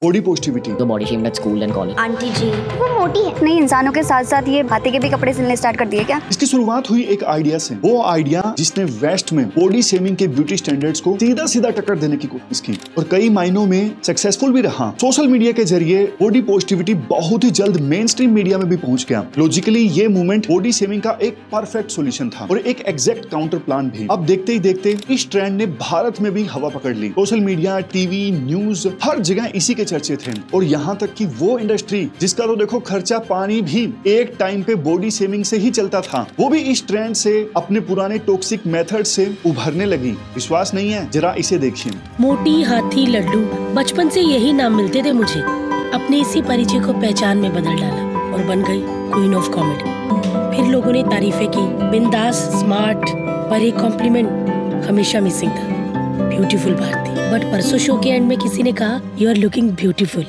Body positivity, तो body shamed at school and college. Aunty ji वो मोटी है। नहीं, इंसानों के साथ साथ ये हाथी के भी कपड़े सिलने स्टार्ट कर दिए क्या? इसकी शुरुआत हुई एक आइडिया से। वो आइडिया जिसने वेस्ट में बॉडी शेमिंग के ब्यूटी स्टैंडर्ड्स को सीधा सीधा टक्कर देने की कोशिश की और कई मायनों में सक्सेसफुल भी रहा। सोशल मीडिया के जरिए बॉडी पॉजिटिविटी बहुत ही जल्द मेन स्ट्रीम मीडिया में भी पहुंच गया। लॉजिकली ये मूवमेंट बॉडी शेमिंग का एक परफेक्ट सोल्यूशन था और एक एग्जैक्ट काउंटर प्लान भी। अब देखते ही देखते इस ट्रेंड ने भारत में भी हवा पकड़ ली। सोशल मीडिया, टीवी, न्यूज, हर जगह इसी के चर्चे थे और यहाँ तक कि वो इंडस्ट्री जिसका तो देखो खर्चा पानी भी एक टाइम पे बॉडी शेमिंग से ही चलता था, वो भी इस ट्रेंड से अपने पुराने टॉक्सिक मेथड से उभरने लगी। विश्वास नहीं है? जरा इसे देखिए। मोटी, हाथी, लड्डू, बचपन से यही नाम मिलते थे मुझे। अपने इसी परिचय को पहचान में बदल डाला और बन गई क्वीन ऑफ कॉमेडी। फिर लोगों ने तारीफें की, बिंदास, स्मार्ट, पर एक कॉम्प्लीमेंट हमेशा मिसिंग था, ब्यूटीफुल भारती। बट परसों शो के एंड में किसी ने कहा you are looking beautiful.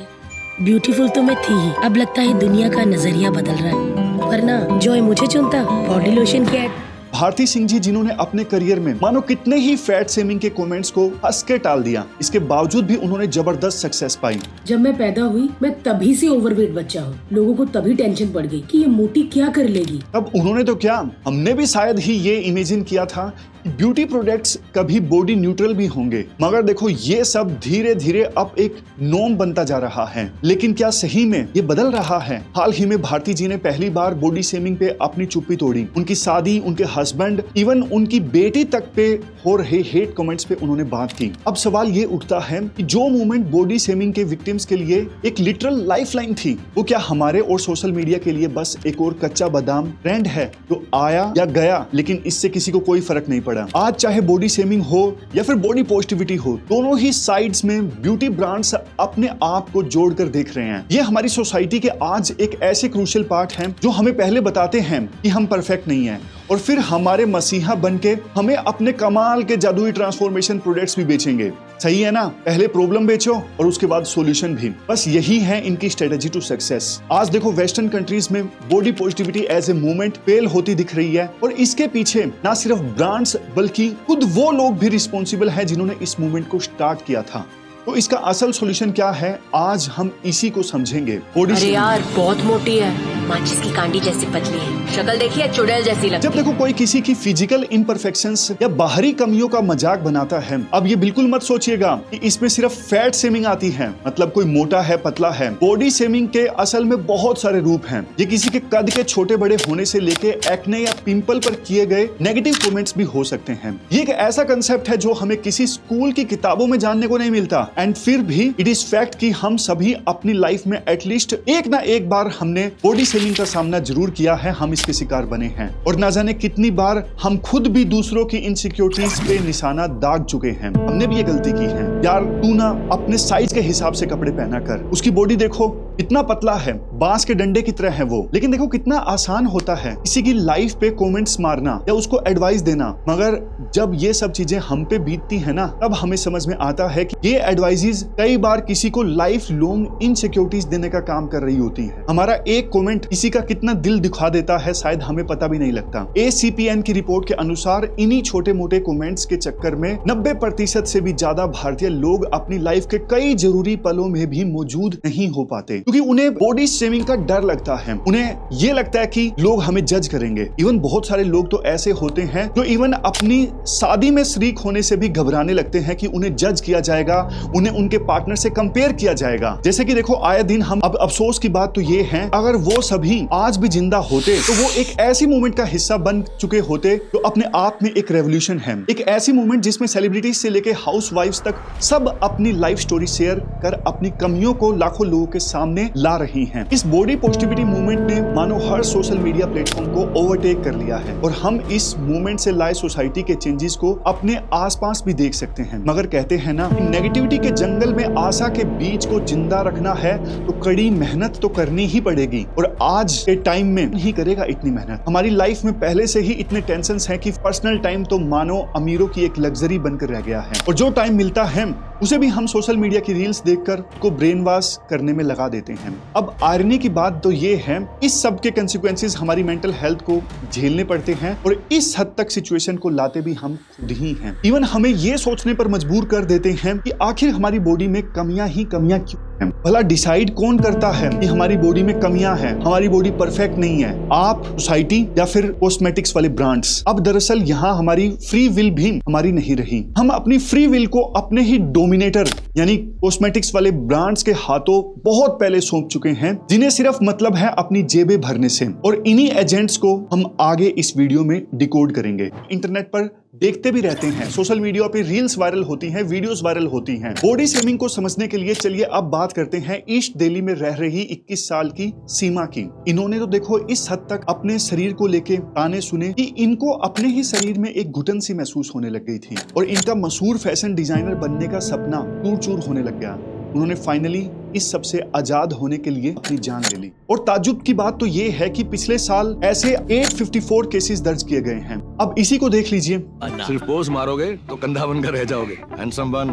Beautiful तो मैं थी ही, अब लगता है दुनिया का नजरिया बदल रहा है। वरना जॉय मुझे चुनता, बॉडी लोशन की एड। भारती सिंह जी जिन्होंने अपने करियर में मानो कितने ही फैट शेमिंग के कमेंट्स को हंस के टाल दिया, इसके बावजूद भी उन्होंने जबरदस्त सक्सेस पाई। जब मैं पैदा हुई मैं तभी से ओवरवेट बच्चा हूँ। लोगों को तभी टेंशन पड़ गई कि ये मोटी क्या कर लेगी। अब उन्होंने तो क्या, हमने भी शायद ही ये इमेजिन किया था ब्यूटी प्रोडक्ट्स कभी बॉडी न्यूट्रल भी होंगे, मगर देखो ये सब धीरे धीरे अब एक नॉर्म बनता जा रहा है। लेकिन क्या सही में ये बदल रहा है? हाल ही में भारती जी ने पहली बार बॉडी शेमिंग पे अपनी चुप्पी तोड़ी। उनकी शादी, उनके हस्बैंड, इवन उनकी बेटी तक पे हो रहे हेट कमेंट्स पे उन्होंने बात की। अब सवाल ये उठता है कि जो मूवमेंट बॉडी शेमिंग के विक्टिम्स के लिए एक लिटरल लाइफलाइन थी, वो क्या हमारे और सोशल मीडिया के लिए बस एक और कच्चा बादाम ट्रेंड है जो आया या गया, लेकिन इससे किसी को कोई फर्क नहीं पड़ा। आज चाहे बॉडी शेमिंग हो या फिर बॉडी पॉजिटिविटी हो, दोनों ही साइड्स में ब्यूटी ब्रांड्स अपने आप को जोड़कर देख रहे हैं। ये हमारी सोसाइटी के आज एक ऐसे क्रूशियल पार्ट हैं जो हमें पहले बताते हैं कि हम परफेक्ट नहीं हैं और फिर हमारे मसीहा बनके हमें अपने कमाल के जादुई ट्रांसफॉर्मेशन प्रोडक्ट्स भी बेचेंगे। सही है ना? पहले प्रॉब्लम बेचो और उसके बाद सॉल्यूशन भी। बस यही है इनकी स्ट्रेटेजी टू सक्सेस। आज देखो वेस्टर्न कंट्रीज में body positivity as a movement fail होती दिख रही है और इसके पीछे ना सिर्फ ब्रांड्स बल्कि खुद वो लोग भी रिस्पॉन्सिबल हैं जिन्होंने इस मूवमेंट को स्टार्ट किया था। तो इसका असल सॉल्यूशन क्या है, आज हम इसी को समझेंगे। अरे यार बहुत मोटी है, माचिस की कांडी जैसी पतली है, शक्ल देखिए चुड़ैल जैसी लगती है। जब देखो कोई किसी की फिजिकल इम्परफेक्शंस या बाहरी कमियों का मजाक बनाता है, अब ये बिल्कुल मत सोचिएगा कि इसमें सिर्फ फैट शेमिंग आती है, मतलब कोई मोटा है, पतला है। बॉडी शेमिंग के असल में बहुत सारे रूप हैं। ये किसी के कद के छोटे बड़े होने से लेके एक्ने या पिंपल पर किए गए नेगेटिव कमेंट्स भी हो सकते हैं। ये एक ऐसा कंसेप्ट है जो हमें किसी स्कूल की किताबों में जानने को नहीं मिलता एंड फिर भी इट इज फैक्ट कि हम सभी अपनी लाइफ में एटलीस्ट एक ना एक बार हमने बॉडी शेमिंग का सामना जरूर किया है। हम इसके शिकार बने हैं और ना जाने कितनी बार हम खुद भी दूसरों की इनसिक्योरिटीज पे निशाना दाग चुके हैं। हमने भी ये गलती की है। यार तू ना अपने साइज के हिसाब से कपड़े पहना कर। उसकी बॉडी देखो कितना पतला है, बांस के डंडे की तरह है वो। लेकिन देखो कितना आसान होता है किसी की लाइफ पे कमेंट्स मारना या उसको एडवाइस देना, मगर जब ये सब चीजें हम पे बीतती है ना, तब हमें समझ में आता है कि ये एडवाइसेस कई बार किसी को लाइफ लॉन्ग इनसिक्योरिटीज देने का काम कर रही होती है। हमारा एक कमेंट किसी का कितना दिल दिखा देता है शायद हमें पता भी नहीं लगता। ACPN की रिपोर्ट के अनुसार इन्हीं छोटे मोटे कमेंट्स के चक्कर में 90% से भी ज्यादा भारतीय लोग अपनी लाइफ के कई जरूरी पलों में भी मौजूद नहीं हो पाते, क्योंकि उन्हें बॉडी शेमिंग का डर लगता है। उन्हें ये लगता है कि लोग हमें जज करेंगे। इवन बहुत सारे लोग तो ऐसे होते हैं जो इवन अपनी शादी में शरीक होने से भी घबराने लगते हैं कि उन्हें जज किया जाएगा, उन्हें उनके पार्टनर से कंपेयर किया जाएगा। जैसे कि देखो आए दिन हम, अब अफसोस की बात तो ये है, अगर वो सभी आज भी जिंदा होते तो वो एक ऐसी मूवमेंट का हिस्सा बन चुके होते जो अपने आप में एक रेवोल्यूशन है। एक ऐसी मूवमेंट जिसमें सेलिब्रिटीज से लेके हाउसवाइफ्स तक सब अपनी लाइफ स्टोरी शेयर कर अपनी कमियों को लाखों लोगों के सामने ला रही हैं। इस बॉडी पॉजिटिविटी मूवमेंट ने मानो हर सोशल मीडिया प्लेटफॉर्म को ओवरटेक कर लिया है और हम इस मूवमेंट से लाए सोसाइटी के चेंजेस को अपने आसपास भी देख सकते हैं। मगर कहते हैं ना, नेगेटिविटी के जंगल में आशा के बीज को जिंदा रखना है तो कड़ी मेहनत तो करनी ही पड़ेगी और आज के टाइम में नहीं करेगा इतनी मेहनत। हमारी लाइफ में पहले से ही इतने टेंशन्स हैं कि पर्सनल टाइम तो मानो अमीरों की एक लग्जरी बनकर रह गया है और जो टाइम मिलता है उसे भी हम सोशल मीडिया की रील्स देखकर को ब्रेन वॉश करने में लगा देते हैं। अब आयरनी की बात तो ये है, इस सब के कंसिक्वेंसेस हमारी मेंटल हेल्थ को झेलने पड़ते हैं और इस हद तक सिचुएशन को लाते भी हम खुद ही हैं। इवन हमें ये सोचने पर मजबूर कर देते हैं कि आखिर हमारी बॉडी में कमियां ही कमियां क्यों हैं। भला डिसाइड कौन करता है कि हमारी बॉडी में कमियां हैं, हमारी बॉडी परफेक्ट नहीं है? आप, सोसाइटी या फिर कॉस्मेटिक्स वाले ब्रांड्स? अब दरअसल यहाँ हमारी फ्री विल भी हमारी नहीं रही। हम अपनी फ्री विल को अपने ही डोमिनेटर यानी कॉस्मेटिक्स वाले ब्रांड्स के हाथों बहुत पहले सौंप चुके हैं, जिन्हें सिर्फ मतलब है अपनी जेबें भरने से। और इन्हीं एजेंट्स को हम आगे इस वीडियो में डिकोड करेंगे। इंटरनेट पर देखते भी रहते हैं, सोशल मीडिया पे रील्स वायरल होती हैं, वीडियोस वायरल होती हैं। बॉडी शेमिंग को समझने के लिए चलिए अब बात करते हैं ईस्ट दिल्ली में रह रही 21 साल की सीमा की। इन्होंने तो देखो इस हद तक अपने शरीर को लेके ताने सुने कि इनको अपने ही शरीर में एक घुटन सी महसूस होने लग गई थी और इनका मशहूर फैशन डिजाइनर बनने का सपना चूर-चूर होने लग गया। उन्होंने फाइनली इस सब से आजाद होने के लिए अपनी जान ले ली। और ताज्जुब की बात तो ये है कि पिछले साल ऐसे 854 केसेस दर्ज किए गए हैं। अब इसी को देख लीजिए। सिर्फ पोज मारोगे तो कंधा बनकर रह जाओगे। हैंडसम बन,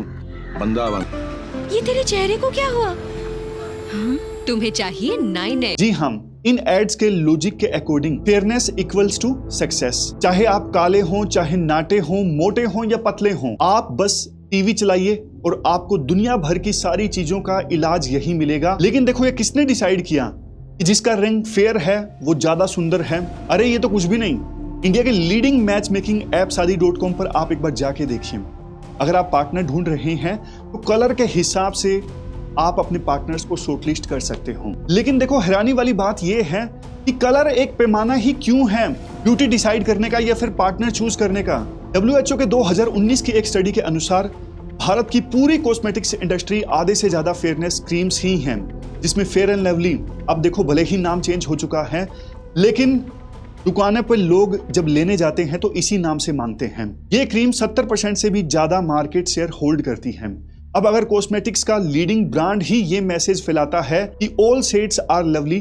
बंदा बन। ये तेरे चेहरे को क्या हुआ? तुम्हें चाहिए 9X। जी हम इन एड्स के लॉजिक के according fairness equals to success. चाहे आप काले हों, चाहे नाटे हों, मोटे हों या पतले हों, आप बस टीवी चलाइए और आपको दुनिया भर की सारी चीजों का इलाज यही मिलेगा। लेकिन देखो ये किसने डिसाइड किया कि जिसका रंग फेयर है वो ज्यादा सुंदर है? अरे ये तो कुछ भी नहीं। इंडिया के लीडिंग मैच मेकिंग ऐप शादी.com पर आप एक बार जाके देखिए। अगर आप पार्टनर ढूंढ रहे हैं तो कलर के हिसाब से आप अपने पार्टनर्स को शॉर्टलिस्ट कर सकते हो। लेकिन देखो हैरानी वाली बात यह है कि कलर एक पैमाना ही क्यों है ब्यूटी डिसाइड करने का या फिर पार्टनर चूज करने का? WHO के 2019 की एक स्टडी के अनुसार भारत की पूरी कॉस्मेटिक्स इंडस्ट्री आधे से ज्यादा फेयरनेस क्रीम्स ही हैं, जिसमें फेयर एंड लवली, अब देखो भले ही नाम चेंज हो चुका है, लेकिन दुकानों पर लोग जब लेने जाते हैं तो इसी नाम से मांगते हैं। ये क्रीम 70% से भी ज्यादा मार्केट शेयर होल्ड करती है। अब अगर कॉस्मेटिक्स का लीडिंग ब्रांड ही ये मैसेज फैलाता है कि all shades are lovely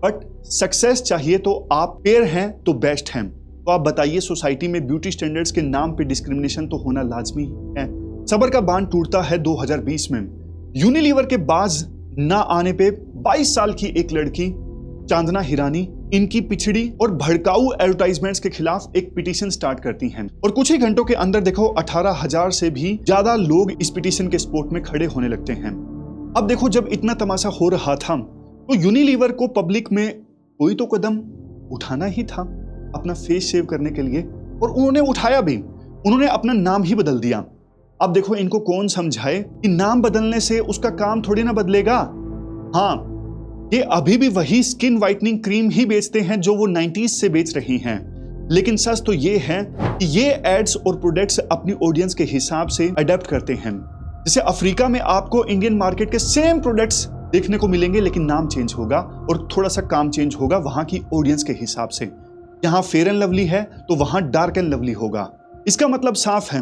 but success चाहिए तो आप फेयर हैं तो बेस्ट हैं, तो आप बताइए सोसाइटी में ब्यूटी स्टैंडर्ड्स के नाम पे डिस्क्रिमिनेशन तो होना लाजमी है। सबर का बांध टूटता है 2020 में। यूनिलीवर के बाज ना आने पे 22 साल की एक लड़की चांदना हिरानी इनकी पिछड़ी और भड़काऊ एडवर्टाइजमेंट्स के खिलाफ एक पिटीशन स्टार्ट करती हैं और कुछ ही घंटों के अंदर देखो 18,000 से भी ज्यादा लोग इस पिटीशन के सपोर्ट में खड़े होने लगते हैं। अब देखो जब इतना तमाशा हो रहा था तो यूनिलीवर को पब्लिक में कोई तो कदम उठाना ही था अपना फेस सेव करने के लिए, और उन्होंने उठाया भी। उन्होंने अपना नाम ही बदल दिया। अब देखो इनको कौन समझाए कि नाम बदलने से उसका काम थोड़ी ना बदलेगा। हाँ, ये अभी भी वही स्किन वाइटनिंग क्रीम ही बेचते हैं जो वो 90s से बेच रही हैं। लेकिन सच तो ये है कि ये एड्स और प्रोडक्ट्स अपनी ऑडियंस के हिसाब से अडेप्ट करते हैं। जैसे अफ्रीका में आपको इंडियन मार्केट के सेम प्रोडक्ट्स देखने को मिलेंगे, लेकिन नाम चेंज होगा और थोड़ा सा काम चेंज होगा वहां की ऑडियंस के हिसाब से। यहाँ फेयर एंड लवली है तो वहां डार्क एंड लवली होगा। इसका मतलब साफ है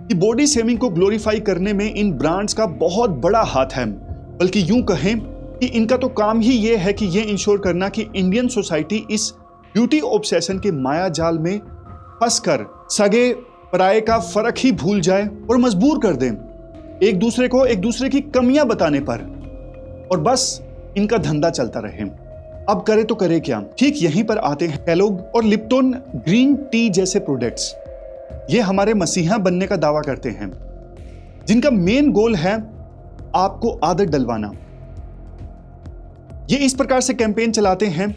कि बॉडी शेमिंग को ग्लोरीफाई करने में इन ब्रांड्स का बहुत बड़ा हाथ है। बल्कि यूं कहें कि इनका तो काम ही ये है कि ये इंश्योर करना कि इंडियन सोसाइटी इस ब्यूटी ऑब्सेशन के माया जाल में फंसकर सगे पराये का फर्क ही भूल जाए और मजबूर कर दें एक दूसरे को एक दूसरे की कमियां बताने पर, और बस इनका धंधा चलता रहे। अब करे तो करे क्या? ठीक यहीं पर आते हैं कैलोग और लिप्टन ग्रीन टी जैसे प्रोडक्ट्स। ये हमारे मसीहा बनने का दावा करते हैं, जिनका मेन गोल है आपको आदत डलवाना। ये इस प्रकार से कैंपेन चलाते हैं,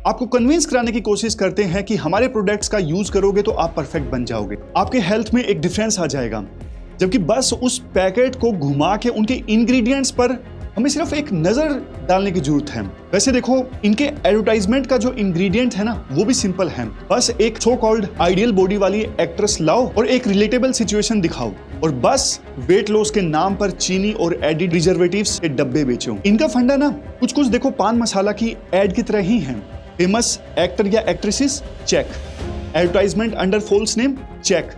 आपको कन्विंस कराने की कोशिश करते हैं कि हमारे प्रोडक्ट्स का यूज करोगे तो आप परफेक्ट बन जाओगे, आपके हेल्थ में एक डिफरेंस आ जाएगा। जबकि बस उस पैकेट को घुमा के उनके इंग्रेडिएंट्स पर हमें सिर्फ एक नजर डालने की जरूरत है। वैसे देखो इनके एडवर्टाइजमेंट का जो इंग्रेडिएंट है ना वो भी सिंपल है। बस एक सो कॉल्ड आइडियल बॉडी वाली एक्ट्रेस लाओ और एक रिलेटेबल सिचुएशन दिखाओ और बस वेट लॉस के नाम पर चीनी और एडिड प्रिजर्वेटिव्स के डब्बे बेचो। इनका फंडा ना कुछ देखो पान मसाला की एड की तरह ही है। फेमस एक्टर या actresses check, advertisement under false name check,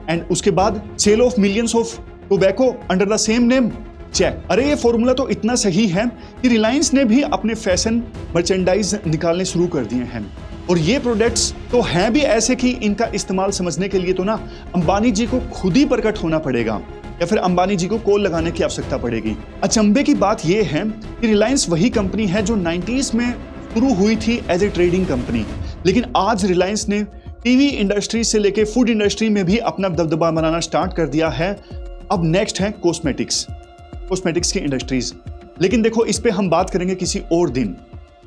and उसके बाद sale of millions of tobacco under the same name check. अरे ये फॉर्मूला तो इतना सही है कि रिलायंस ने भी अपने फैशन मर्चेंडाइज निकालने शुरू कर दिए हैं। और ये प्रोडक्ट्स तो हैं भी ऐसे कि इनका इस्तेमाल समझने के लिए तो ना अंबानी जी को खुद ही प्रकट होना पड़ेगा या फिर अंबानी जी को कॉल लगाने की आवश्यकता पड़ेगी। अचंभे की बात यह है कि रिलायंस वही कंपनी है जो 90s में शुरू हुई थी एज ए ट्रेडिंग कंपनी, लेकिन आज रिलायंस ने टीवी इंडस्ट्री से लेके फूड इंडस्ट्री में भी अपना दबदबा बनाना स्टार्ट कर दिया है। अब नेक्स्ट है कॉस्मेटिक्स की इंडस्ट्रीज, लेकिन देखो इस पे हम बात करेंगे किसी और दिन।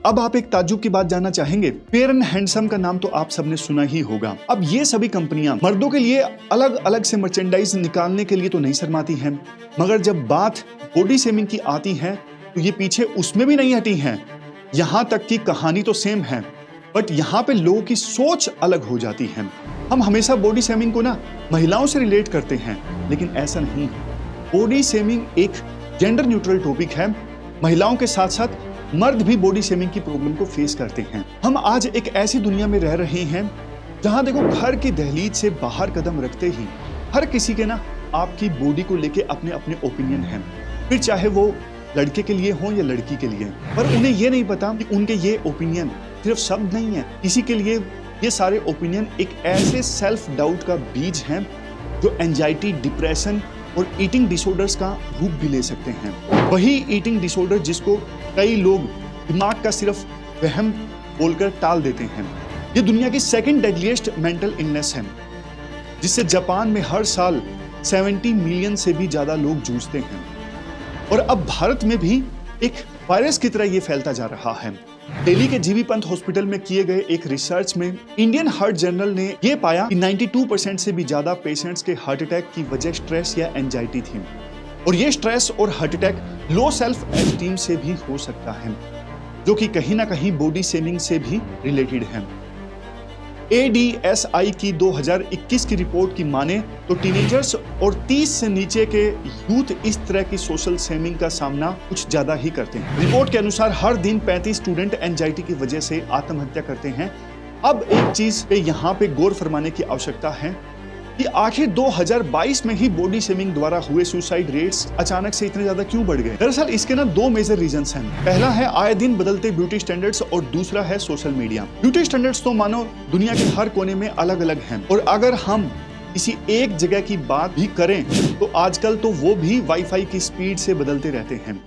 अब आप एक ताज्जुब की बात जानना चाहेंगे। फेयर एंड हैंडसम का नाम तो आप सबने सुना ही होगा। अब ये सभी कंपनियां मर्दों के लिए अलग अलग से मर्चेंडाइज निकालने के लिए तो नहीं शर्माती हैं, मगर जब बात बॉडी शेमिंग की आती है तो ये पीछे उसमें भी नहीं हटी हैं। यहाँ तक की कहानी तो सेम है, बट यहाँ पे लोगों की सोच अलग हो जाती है। हम हमेशा बॉडी शेमिंग को ना महिलाओं से रिलेट करते हैं, लेकिन ऐसा नहीं है। बॉडी शेमिंग एक जेंडर न्यूट्रल टॉपिक है। महिलाओं के साथ साथ मर्द भी बॉडी शेमिंग की प्रॉब्लम को फेस करते हैं। हम आज एक ऐसी दुनिया में रह रहे हैं जहां देखो घर की दहलीज से बाहर कदम रखते ही हर किसी के ना आपकी बॉडी को लेके अपने अपने ओपिनियन हैं, फिर चाहे वो लड़के के लिए हो या लड़की के लिए। पर उन्हें ये नहीं पता कि उनके ये ओपिनियन सिर्फ शब्द नहीं है, किसी के लिए ये सारे ओपिनियन एक ऐसे सेल्फ डाउट का बीज है जो एंजाइटी, डिप्रेशन और ईटिंग डिसऑर्डर्स का रूप भी ले सकते हैं। वही ईटिंग डिसऑर्डर जिसको कई लोग दिमाग का सिर्फ वहम बोलकर टाल देते हैं। ये दुनिया की सेकंड डेडलीस्ट मेंटल इलनेस है, जिससे जापान में हर साल 70 मिलियन से भी ज्यादा लोग जूझते हैं। और अब भारत में भी एक वायरस की तरह ये फैलता जा रहा है। दिल्ली के जीबी पंत हॉस्पिटल में किए गए एक रिसर्च में इंडियन हार्ट जर्नल ने यह पाया कि 92% से भी ज्यादा पेशेंट्स के हार्ट अटैक की वजह स्ट्रेस या एंजाइटी थी। और ये स्ट्रेस और heart attack low self esteem से भी हो सकता है, जो कि कहीं ना कहीं बॉडी शेमिंग से भी रिलेटेड है। ADSI की 2021 की रिपोर्ट की माने तो टीनेजर्स और 30 से नीचे के यूथ इस तरह की सोशल शेमिंग का सामना कुछ ज्यादा ही करते हैं। रिपोर्ट के अनुसार हर दिन 35 स्टूडेंट एंजाइटी की वजह से आत्महत्या करते हैं। अब एक चीज पे यहाँ पे गौर फरमाने की आवश्यकता है कि आखिर 2022 में ही बॉडी शेमिंग द्वारा हुए सुसाइड रेट्स अचानक से इतने ज्यादा क्यों बढ़ गए। दरअसल इसके ना दो मेजर रीजंस हैं। पहला है आए दिन बदलते ब्यूटी स्टैंडर्ड्स और दूसरा है सोशल मीडिया। ब्यूटी स्टैंडर्ड्स तो मानो दुनिया के हर कोने में अलग अलग हैं, और अगर हम किसी एक जगह की बात भी करें तो आजकल तो वो भी वाईफाई की स्पीड से बदलते रहते हैं।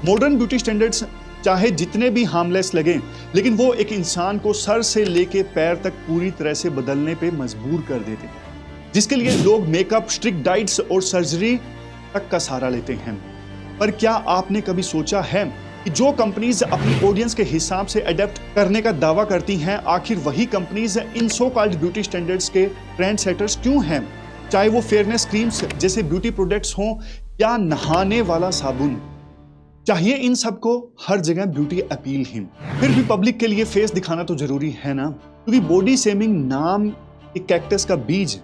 मॉडर्न ब्यूटी स्टैंडर्ड्स चाहे जितने भी हार्मलेस लगे, लेकिन वो एक इंसान को सर से लेके पैर तक पूरी तरह से बदलने पे मजबूर कर देते हैं, जिसके लिए लोग मेकअप, स्ट्रिक्ट डाइट्स और सर्जरी तक का सहारा लेते हैं। पर क्या आपने कभी सोचा है कि जो कंपनीज अपनी ऑडियंस के हिसाब से अडेप्ट करने का दावा करती हैं, आखिर वही companies in so called beauty standards के ट्रेंड सेटर्स क्यों हैं? चाहे वो फेयरनेस क्रीम्स जैसे ब्यूटी प्रोडक्ट्स हों या नहाने वाला साबुन, चाहिए इन सबको हर जगह ब्यूटी अपील ही। फिर भी पब्लिक के लिए फेस दिखाना तो जरूरी है ना, क्योंकि बॉडी शेमिंग नाम एक कैक्टस का बीज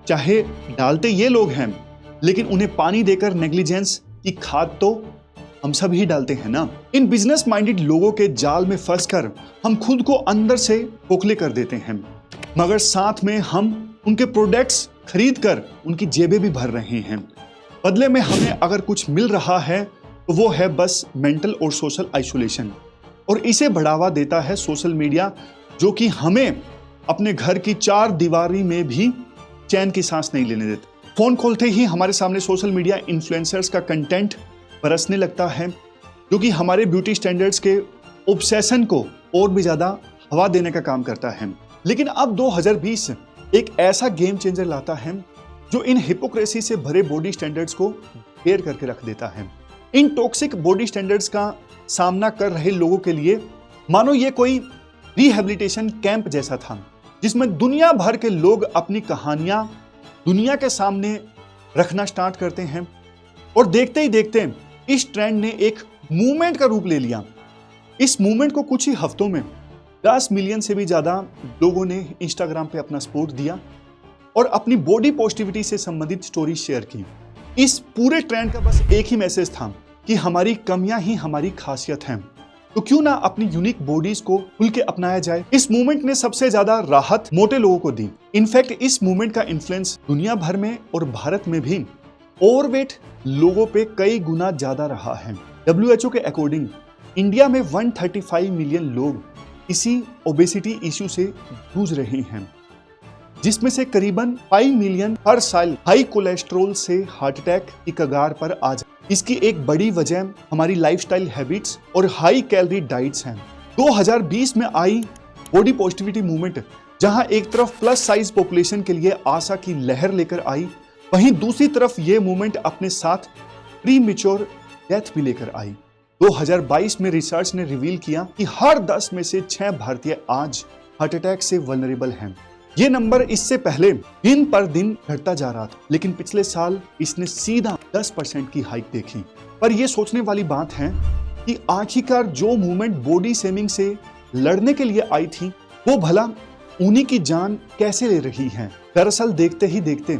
चाहे डालते ये लोग हैं, लेकिन उन्हें पानी देकर नेग्लिजेंस की खाद तो हम सब ही डालते हैं ना। इन बिजनेस माइंडेड लोगों के जाल में फंसकर हम खुद को अंदर से खोखले कर देते हैं, मगर साथ में हम उनके प्रोडक्ट्स खरीद कर उनकी जेबें भी भर रहे हैं। बदले में हमें अगर कुछ मिल रहा है तो वो है बस मेंटल और सोशल आइसोलेशन, और इसे बढ़ावा देता है सोशल मीडिया, जो कि हमें अपने घर की 4 दीवारी में भी चैन की सांस नहीं लेने देता। फोन खोलते ही हमारे सामने सोशल मीडिया इन्फ्लुएंसर्स का कंटेंट बरसने लगता है, जो कि हमारे ब्यूटी स्टैंडर्ड्स के ऑब्सेशन को और भी ज्यादा हवा देने का काम करता है। लेकिन अब 2020 एक ऐसा गेम चेंजर लाता है जो इन हिपोक्रेसी से भरे बॉडी स्टैंडर्ड्स को बेर करके रख देता है। इन टॉक्सिक बॉडी स्टैंडर्ड्स का सामना कर रहे लोगों के लिए मानो ये कोई रिहैबिलिटेशन कैंप जैसा था, जिसमें दुनिया भर के लोग अपनी कहानियां दुनिया के सामने रखना स्टार्ट करते हैं, और देखते ही देखते इस ट्रेंड ने एक मूवमेंट का रूप ले लिया। इस मूवमेंट को कुछ ही हफ्तों में 10 मिलियन से भी ज्यादा लोगों ने इंस्टाग्राम पे अपना सपोर्ट दिया और अपनी बॉडी पॉजिटिविटी से संबंधित स्टोरी शेयर की। इस पूरे ट्रेंड का बस एक ही मैसेज था कि हमारी कमियां ही हमारी खासियत हैं, तो क्यों ना अपनी यूनिक बॉडीज को खुल के अपनाया जाए। इस मूवमेंट ने सबसे ज्यादा राहत मोटे लोगों को दी। इनफैक्ट इस मूवमेंट का इन्फ्लुएंस दुनिया भर में और भारत में भी ओवरवेट लोगों पे कई गुना ज्यादा रहा है। WHO के अकॉर्डिंग इंडिया में 135 मिलियन लोग इसी ओबेसिटी इश्यू से जूझ रही हैं, जिसमें से करीबन 5 मिलियन हर साल हाई कोलेस्ट्रॉल से हार्ट अटैक की कगार पर आ जाए। इसकी एक बड़ी वजह हमारी लाइफस्टाइल हैबिट्स और हाई कैलोरी डाइट्स हैं। 2020 में आई बॉडी पॉजिटिविटी मूवमेंट, जहां एक तरफ प्लस साइज पॉपुलेशन के लिए आशा की लहर लेकर आई, वहीं दूसरी तरफ ये मूवमेंट अपने साथ प्री मैच्योर डेथ भी लेकर आई। 2022 में रिसर्च ने रिवील किया कि हर 10 में से 6 भारतीय आज हार्ट अटैक से वल्नरेबल हैं। ये नंबर इससे पहले दिन पर दिन घटता जा रहा था, लेकिन पिछले साल इसने सीधा 10% की हाइक देखी। पर यह सोचने वाली बात है कि आखिरकार जो मूवमेंट बॉडी शेमिंग से लड़ने के लिए आई थी, वो भला उन्हीं की जान कैसे ले रही है। दरअसल देखते ही देखते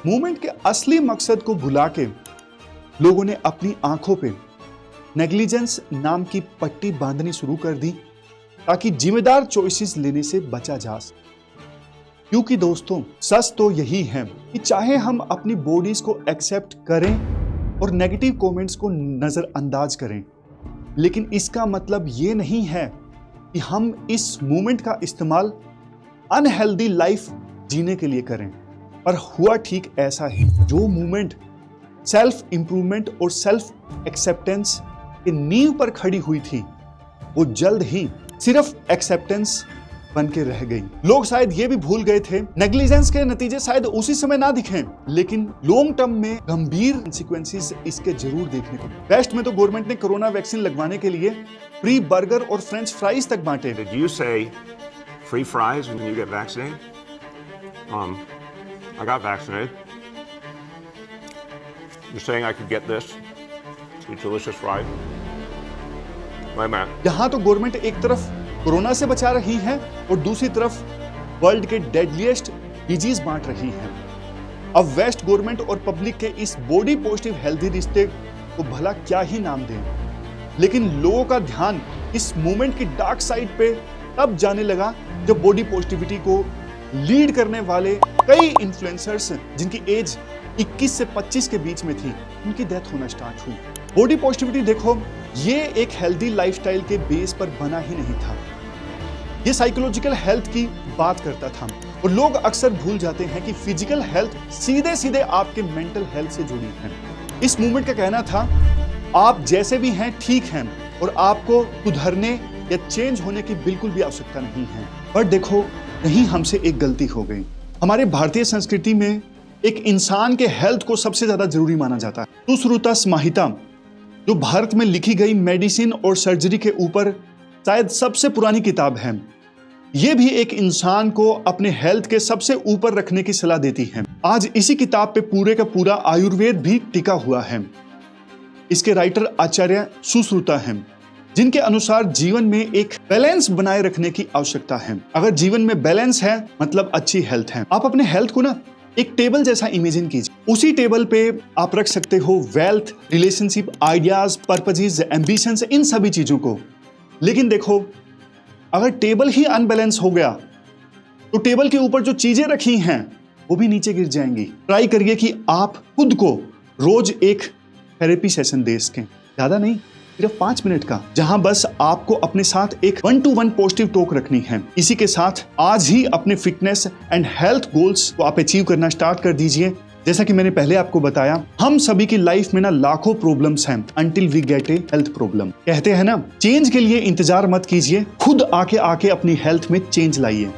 मूवमेंट के असली मकसद को भुला के लोगों ने अपनी आंखों पे नेग्लिजेंस नाम की पट्टी बांधनी शुरू कर दी, ताकि जिम्मेदार चॉइसेस लेने से बचा जा सके। क्योंकि दोस्तों, सच तो यही है कि चाहे हम अपनी बॉडीज को एक्सेप्ट करें और नेगेटिव कमेंट्स को नजरअंदाज करें, लेकिन इसका मतलब ये नहीं है कि हम इस मूवमेंट का इस्तेमाल अनहेल्दी लाइफ जीने के लिए करें। पर हुआ ठीक ऐसा ही। जो मूवमेंट सेल्फ इंप्रूवमेंट और सेल्फ एक्सेप्टेंस की नींव पर खड़ी हुई थी, वो जल्द ही सिर्फ एक्सेप्टेंस बन के रह गई। लोग शायद ये भी भूल गए थे, नेग्लिजेंस के नतीजे शायद उसी समय ना दिखें, लेकिन लॉन्ग टर्म में गंभीर कॉन्सिक्वेंसेस इसके जरूर देखने को। वेस्ट में तो गवर्नमेंट ने कोरोना वैक्सीन लगवाने के लिए फ्री बर्गर और फ्रेंच फ्राइज तक बांटे। Did you say free fries when you get vaccinated? I got vaccinated. You're saying I could get this? Sweet delicious fries? My man. यहाँ तो गवर्नमेंट एक तरफ कोरोना से बचा रही है और दूसरी तरफ वर्ल्ड के डेडलीस्ट डिजीज बांट रही है। अब वेस्ट गवर्नमेंट और पब्लिक के इस बॉडी पॉजिटिव हेल्दी रिश्ते को भला क्या ही नाम दें, लेकिन लोगों का ध्यान इस मूवमेंट की डार्क साइड पे तब जाने लगा जब बॉडी पॉजिटिविटी को लीड करने वाले कई इन्फ्लुएंसर्स, जिनकी एज 21 से 25 के बीच में थी, उनकी डेथ होना स्टार्ट हुई। बॉडी पॉजिटिविटी देखो, ये एक हेल्दी लाइफस्टाइल के बेस पर बना ही नहीं था, ये साइकोलॉजिकल हेल्थ की बात करता था। और लोग अक्सर भूल जाते हैं कि फिजिकल हेल्थ सीधे सीधे आपके मेंटल हेल्थ से जुड़ी है। इस मूवमेंट का कहना था, आप जैसे भी हैं ठीक हैं और आपको सुधरने या चेंज होने की बिल्कुल भी आवश्यकता नहीं है। पर देखो, नहीं, हमसे एक गलती हो गई। हमारे भारतीय संस्कृति में एक इंसान के हेल्थ को सबसे ज्यादा जरूरी माना जाता है। सुश्रुता संहिता, जो भारत में लिखी गई मेडिसिन और सर्जरी के ऊपर शायद सबसे पुरानी किताब है, यह भी एक इंसान को अपने हेल्थ के सबसे ऊपर रखने की सलाह देती है। आज इसी किताब पे पूरे का पूरा आयुर्वेद भी टिका हुआ है। इसके राइटर आचार्य सुश्रुता हैं, जिनके अनुसार जीवन में एक बैलेंस बनाए रखने की आवश्यकता है। अगर जीवन में बैलेंस है, मतलब अच्छी हेल्थ है। आप अपने हेल्थ को ना एक टेबल जैसा इमेजिन कीजिए। उसी टेबल पे आप रख सकते हो wealth, relationship, ideas, purposes, ambitions, इन सभी चीजों को। लेकिन देखो, अगर टेबल ही अनबैलेंस हो गया तो टेबल के ऊपर जो चीजें रखी हैं वो भी नीचे गिर जाएंगी। ट्राई करिए कि आप खुद को रोज एक थेरेपी सेशन दे सकें, ज्यादा नहीं, सिर्फ 5 मिनट का, जहां बस आपको अपने साथ एक 1-to-1 पॉजिटिव टॉक रखनी है। इसी के साथ आज ही अपने फिटनेस एंड हेल्थ गोल्स को आप अचीव करना स्टार्ट कर दीजिए। जैसा कि मैंने पहले आपको बताया, हम सभी की लाइफ में ना लाखों प्रॉब्लम्स हैं until we get a health problem. कहते हैं ना, चेंज के लिए इंतजार मत कीजिए, खुद आके अपनी हेल्थ में चेंज लाइए।